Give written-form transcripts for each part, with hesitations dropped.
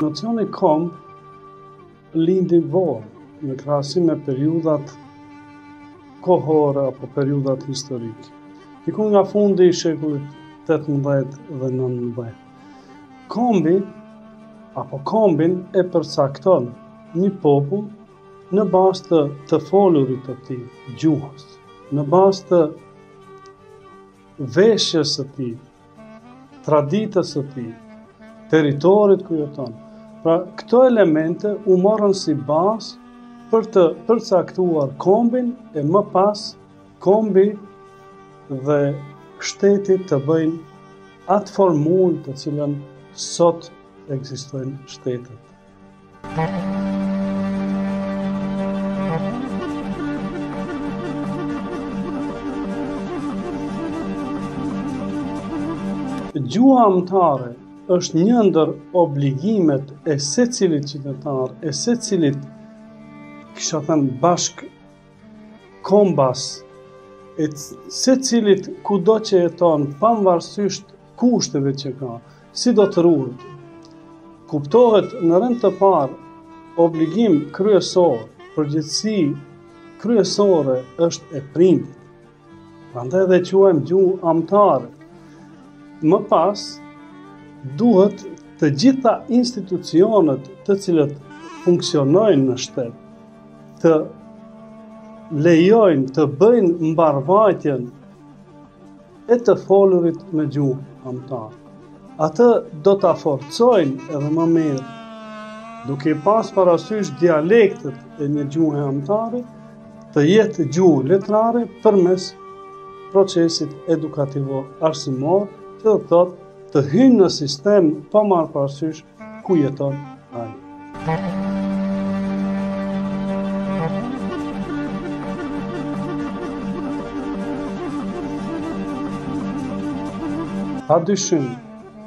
Nocioni komb lindi vonë në krahasim me periudhat kohore apo periudhat historike. Diku nga fundi i shekullit 18 dhe 19. Kombi apo kombin e përcakton një popull në bazë të folurit të tij, gjuhës, në bazë të veshjes së tij, traditës së tij, territorit ku jeton. Pra, këto elemente u morën si bazë për të përcaktuar kombin e më pas kombi dhe shteti të bëjnë atë formullë të cilën sot ekzistojnë shtetet. Gjuha amtare është një ndër obligimet e secilit qytetar, e secilit, kisha thënë, bashk kombas, e secilit kudo që jeton, pavarësisht kushteve që ka, si do të ruhet. Kuptohet në rend të parë obligim kryesor, përgjegjësi kryesore është e prindit. Prandaj dhe quajmë gjuhë amtare. Më pas, duhet të gjitha institucionet të cilët funksionojnë në shtet, të lejojnë të bëjnë mbarvajtjen e të folurit me gjuhë amtare. Atë do ta forcojnë edhe më mirë, duke pas parasysh dialektet e një gjuhe amtare, të jetë gjuhë letrare përmes procesit edukativo-arsimor, që do të thotë të hynë në sistem pa marrë parasysh ku jeton ai. Padyshim,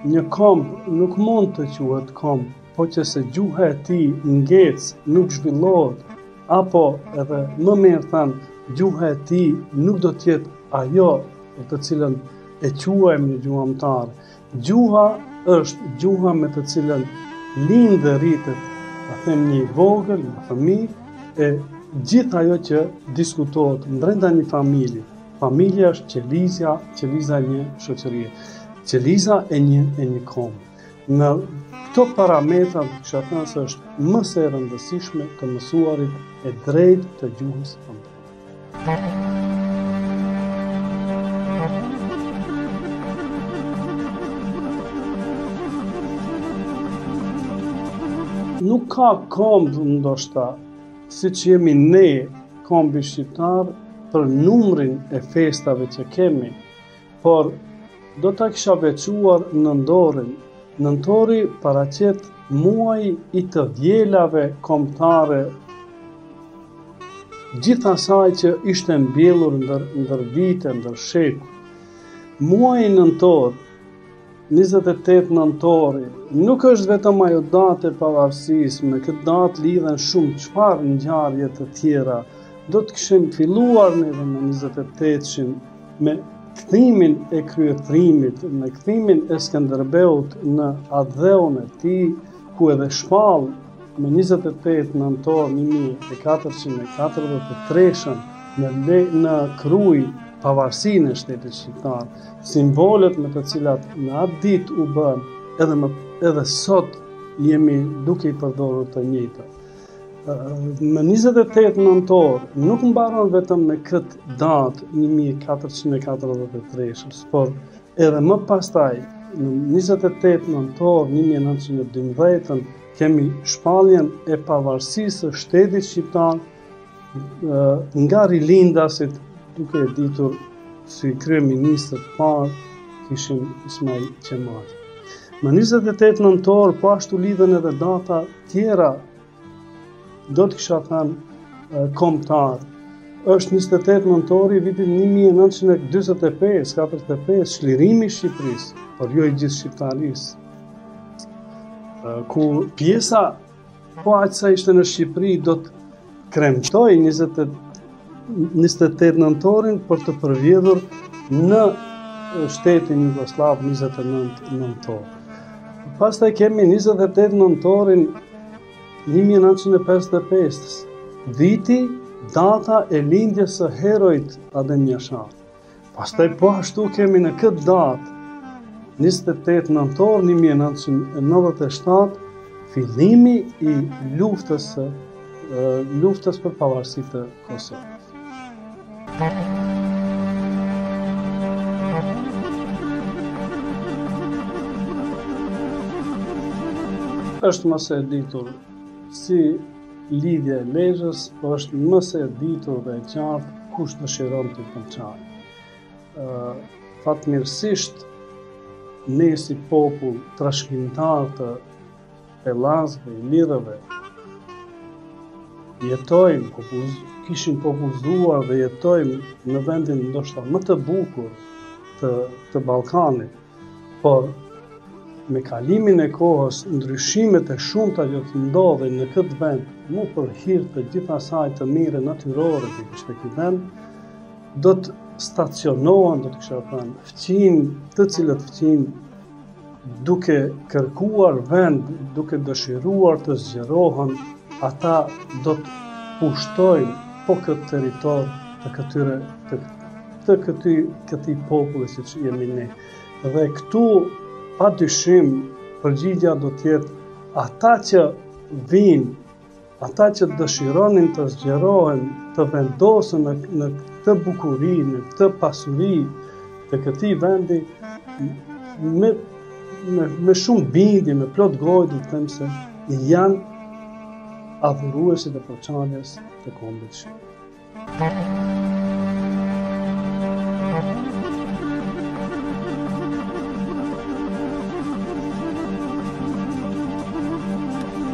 një komb nuk mund të quhet komb, po që se gjuha e tij ngec, nuk zhvillohet, apo edhe më mirë thënë, gjuha e tij nuk do të jetë ajo të cilën e quajmë një gjuhë amtare. Gjuha është gjuha me të cilën lind dhe rritet, ta them një vogël, një fëmijë, e gjithë ajo që diskutohet brenda një familje. Familja është qeliza e një shoqërie, qeliza e një kombi. Në këto parametra kisha thënë se është më së rëndësishme të mësuarit e drejtë të gjuhës amtare. Nuk ka komb ndoshta, siç jemi ne, kombi shqiptar, për numrin e festave që kemi, por do ta kisha veçuar nëntorin. Nëntori paraqet muaj i të vjelave kombëtare, gjithë asaj që ishte mbjellur ndër vite, ndër shekuj. Muaji nëntor, 28 nëntori, nuk është vetëm ajo datë e pavarësisë, me këtë datë lidhen shumë çfarë ngjarje të tjera. Do të kishim filluar neve me 28-shin, me kthimin e kryetërimit, me kthimin e Skënderbeut në atdheun e tij, ku edhe shpall me 28 nëntor 1443 në Kruj pavarësinë e shtetit shqiptar, simbolet me të cilat në atë ditë u bën, edhe sot jemi duke i përdorur të njëjtat. Me 28 nëntor nuk mbaron vetëm me këtë datë 1443, por edhe më pastaj në 28 nëntor 1912 kemi shpalljen e pavarësisë së shtetit shqiptar nga rilindasit, duke e ditur si kryeministër parë kishim Ismail Qemal. Më 28 nëntor po ashtu lidhen edhe data tjera, do të kisha thënë kombëtar. Është 28 nëntori i vitit 1945 çlirimi i Shqipërisë, por jo i gjithë shqiptarisë. Ku pjesa po aq sa ishte në Shqipëri do të kremtoi 28 nëntorin për të përvjedhur në shtetin Jugosllav 29 nëntor. Pastaj kemi 28 nëntorin 1955, viti, data e lindjes së herojt Adem Jashat. Pastaj po ashtu kemi në këtë datë, 28 nëntor 1997, fillimi i luftës për pavarësi të Kosovës. Është më së e ditur si lidhja e Lezhës, po është më së e ditur dhe e qartë kush dëshiron të përçarë. Fatmirësisht, ne si popull trashëgimtar të pellazëve, ilirëve, kishim popullzuar dhe jetojmë në vendin ndoshta më të bukur të Ballkanit, por me kalimin e kohës, ndryshimet e shumta që të ndodhin në këtë vend, mu për hir të gjithë asaj të mire natyrore që kishte ky vend, do të stacionohen, do të kisha thënë, fqin, të cilët fqin duke kërkuar vend, duke dëshiruar të zgjerohen, ata do të pushtojnë po këtë territor të këtij populli siç jemi ne. Dhe këtu pa dyshim përgjigjja do të jetë ata që vinë, ata që dëshironin të zgjerohen, të vendosen në këtë bukuri, në këtë pasuri të këtij vendi, me shumë bindje, me plot gojë, do të them se janë adhuruesit e përçarjes të kombit shqip.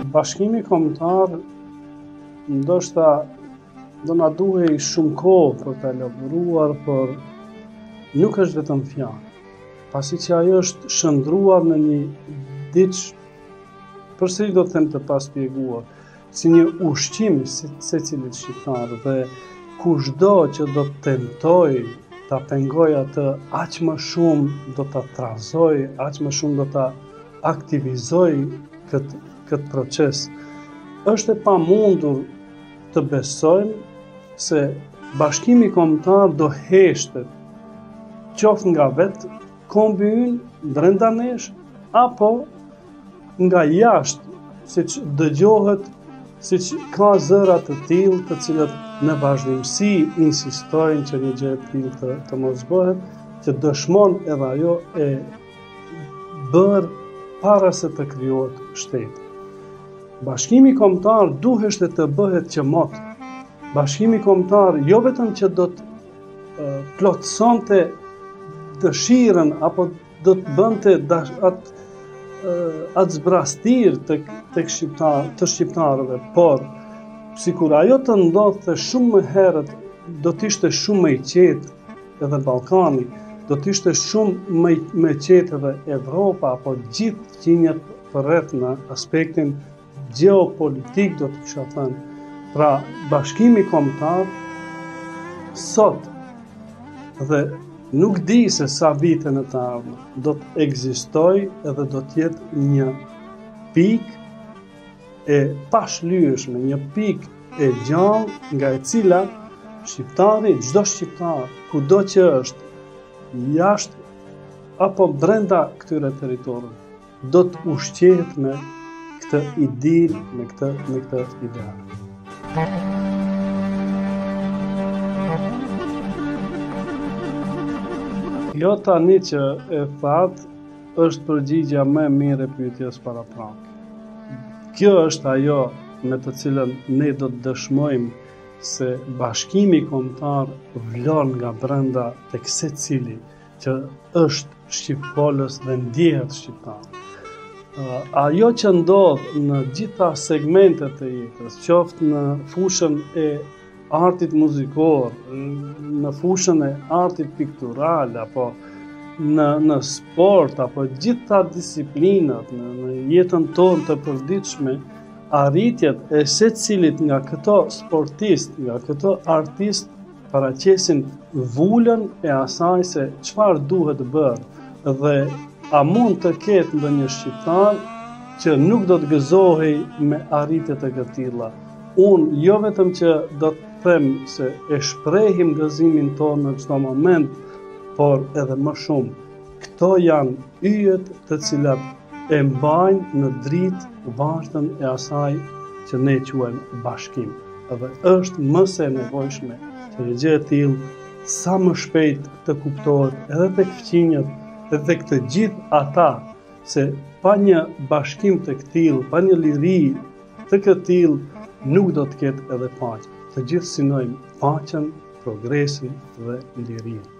Bashkimi Kombëtar ndoshta do na duhej shumë kohë për ta elaboruar, por nuk është vetëm fjalë. Pasi që ajo është shndruar në një diçë, përsëri do të them të paspjeguar, si një ushqim secilit shqiptar, dhe kushdo që do të tentoj ta pengoj atë, aq më shumë do ta trazoj, aq më shumë do ta aktivizoj këtë proces. Është e pamundur të besojmë se Bashkimi Kombëtar do heshtet qoftë nga vetë kombi ynë brenda nesh, apo nga jashtë, siç dëgjohet, siç ka zëra të tillë të cilët në vazhdimsi insistojnë që një gjë e tillë të mos bëhet, që dëshmon edhe ajo e bërë para se të krijohet shteti. Bashkimi Kombëtar duheshte të bëhet qemot. Bashkimi Kombëtar jo vetëm që do të plotësonte dëshirën apo do të bënte atë zbrastir të shqiptarëve, por sikur ajo të ndodhte shumë më herët, do të ishte shumë më i qetë edhe Ballkani, do të ishte shumë më i qetë edhe Evropa apo gjithë qinjet përreth në aspektin geopolitik, do të kisha thënë. Pra, Bashkimi Kombëtar sot, dhe nuk di se sa vite në të ardhmen, do të ekzistojë edhe do të jetë një pikë e pashlyeshme, një pikë e gjallë nga e cila shqiptari, çdo shqiptar, kudo që është, jashtë apo brenda këtyre territorëve, do të ushqehet me këtë idil, me këtë ideal. Jo tani që e thatë, është përgjigja më e mirë e pyetjes paraprake. Kjo është ajo me të cilën ne do të dëshmojmë se Bashkimi Kombëtar vlon nga brenda tek secili që është shqipfolës dhe ndjehet shqiptar. Ajo që ndodh në gjitha segmentet e jetës, qoftë në fushën e artit muzikor, në fushën e artit piktural, apo në sport, apo gjitha disiplinat, në jetën tonë të përditshme, arritjet e secilit nga këto sportist, nga këto artist, paraqesin vulën e asaj se çfarë duhet bërë, dhe a mund të ketë ndonjë shqiptar që nuk do të gëzohej me arritjet e këtilla. Unë jo vetëm që do të them se e shprehim gëzimin tonë në çdo moment, por edhe më shumë. Këto janë yjet të cilat e mbajnë në dritë vazhdën e asaj që ne quajmë bashkim. Edhe është më se nevojshme që një gjë e tillë sa më shpejt të kuptohet edhe tek fqinjët edhe tek të gjithë ata, se pa një bashkim të këtill, pa një liri të këtill, nuk do të ketë edhe paqe. Të gjithë synojmë paqen, progresin dhe lirinë.